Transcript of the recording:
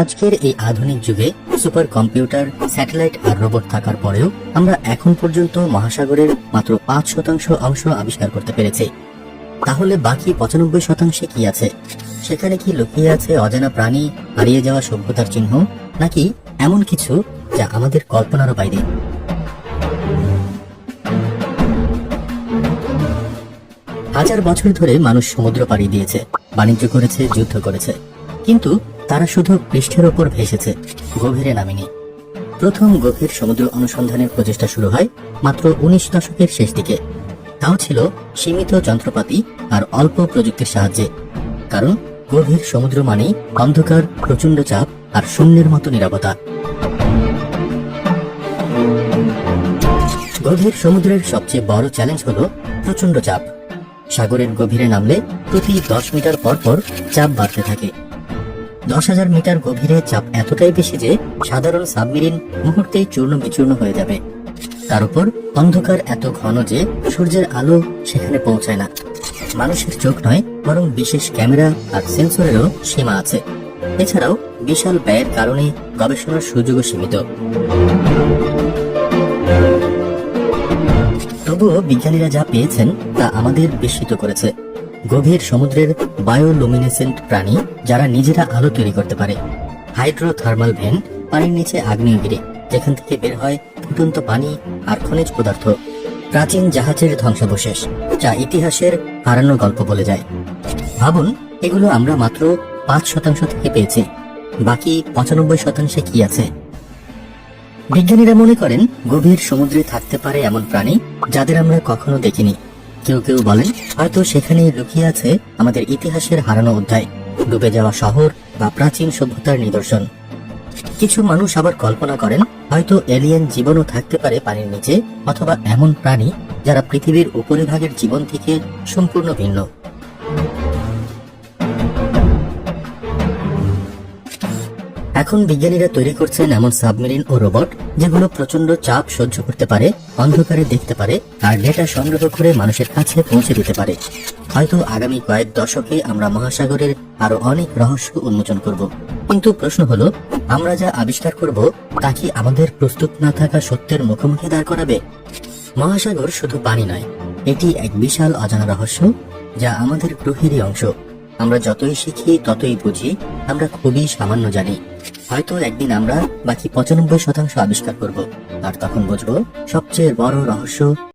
আজকের এই আধুনিক যুগে সুপার কম্পিউটার, স্যাটেলাইট আর রোবট থাকার পরেও আমরা এখন পর্যন্ত মহাসাগরের মাত্র 5% অংশ আবিষ্কার করতে পেরেছি। তাহলে বাকি 95% কি আছে? সেখানে কি লুকিয়ে আছে অজানা প্রাণী, হারিয়ে যাওয়া সভ্যতার চিহ্ন, নাকি এমন কিছু যা আমাদের কল্পনারও বাইরে? হাজার বছর ধরে মানুষ সমুদ্র পাড়ি দিয়েছে, বাণিজ্য করেছে, যুদ্ধ করেছে, কিন্তু তারা শুধু পৃষ্ঠের ওপর ভেসেছে, গভীরে নামেনি। প্রথম গভীর সমুদ্র অনুসন্ধানের প্রচেষ্টা শুরু হয় মাত্র 19 দশকের শেষ দিকে। তাও ছিল সীমিত যন্ত্রপাতি আর অল্প প্রযুক্তির সাহায্যে। কারণ গভীর সমুদ্র মানেই অন্ধকার, প্রচন্ড চাপ আর শূন্যের মতো নীরবতা। গভীর সমুদ্রের সবচেয়ে বড় চ্যালেঞ্জ হলো প্রচন্ড চাপ। সাগরের গভীরে নামলে প্রতি 10 মিটার পর পর চাপ বাড়তে থাকে। 10,000 মিটার গভীরে চাপ এতটাই বেশি যে সাধারণ সাবমেরিন মুহূর্তেই চূর্ণ বিচূর্ণ হয়ে যাবে। তার উপর অন্ধকার এত ঘন যে সূর্যের আলো সেখানে পৌঁছায় না। মানুষের চোখ নয়, বরং বিশেষ ক্যামেরা আর সেন্সরেরও সীমা আছে। এছাড়াও বিশাল ব্যয়ের কারণে গবেষণার সুযোগও সীমিত। তবুও বিজ্ঞানীরা যা পেয়েছেন তা আমাদের বিস্মিত করেছে। গভীর সমুদ্রের বায়োলুমিনেসেন্ট প্রাণী যারা নিজেরা আলো তৈরি করতে পারে। হাইড্রোথার্মাল ভেন্ট, পানির নিচে আগ্নেয়গিরি যেখান থেকে বের হয় ফুটন্ত পানি আর খনিজ পদার্থ। প্রাচীন জাহাজের ধ্বংসাবশেষ যা ইতিহাসের হারানো গল্প বলে যায়। ভাবুন, এগুলো আমরা মাত্র 5% থেকে পেয়েছি। বাকি 95% কি আছে? বিজ্ঞানীরা মনে করেন গভীর সমুদ্রে থাকতে পারে এমন প্রাণী যাদের আমরা কখনো দেখিনি। কেউ কেউ বলেন হয়তো সেখানেই লুকিয়ে আছে আমাদের ইতিহাসের হারানো অধ্যায়, ডুবে যাওয়া শহর বা প্রাচীন সভ্যতার নিদর্শন। কিছু মানুষ আবার কল্পনা করেন হয়তো এলিয়েন জীবনও থাকতে পারে পানির নিচে, অথবা এমন প্রাণী যারা পৃথিবীর উপরিভাগের জীবন থেকে সম্পূর্ণ ভিন্ন। এখন বিজ্ঞানীরা তৈরি করছেন এমন সাবমেরিন ও রোবট যেগুলো প্রচন্ড চাপ সহ্য করতে পারে, অন্ধকারে দেখতে পারে আর ডেটা সংগ্রহ করে মানুষের কাছে পৌঁছে দিতে পারে। হয়তো আগামী কয়েক দশকে আমরা মহাসাগরের আরো অনেক রহস্য উন্মোচন করব। কিন্তু প্রশ্ন হলো, আমরা যা আবিষ্কার করব তা কি আমাদের প্রস্তুত না থাকা সত্যের মুখোমুখি দাঁড় করাবে? মহাসাগর শুধু পানি নয়, এটি এক বিশাল অজানা রহস্য যা আমাদের গ্রহেরই অংশ। আমরা যতই শিখি ততই বুঝি আমরা খুবই সামান্য জানি। হয়তো একদিন আমরা বাকি 95% আবিষ্কার করব, আর তখন বুঝবো সবচেয়ে বড় রহস্য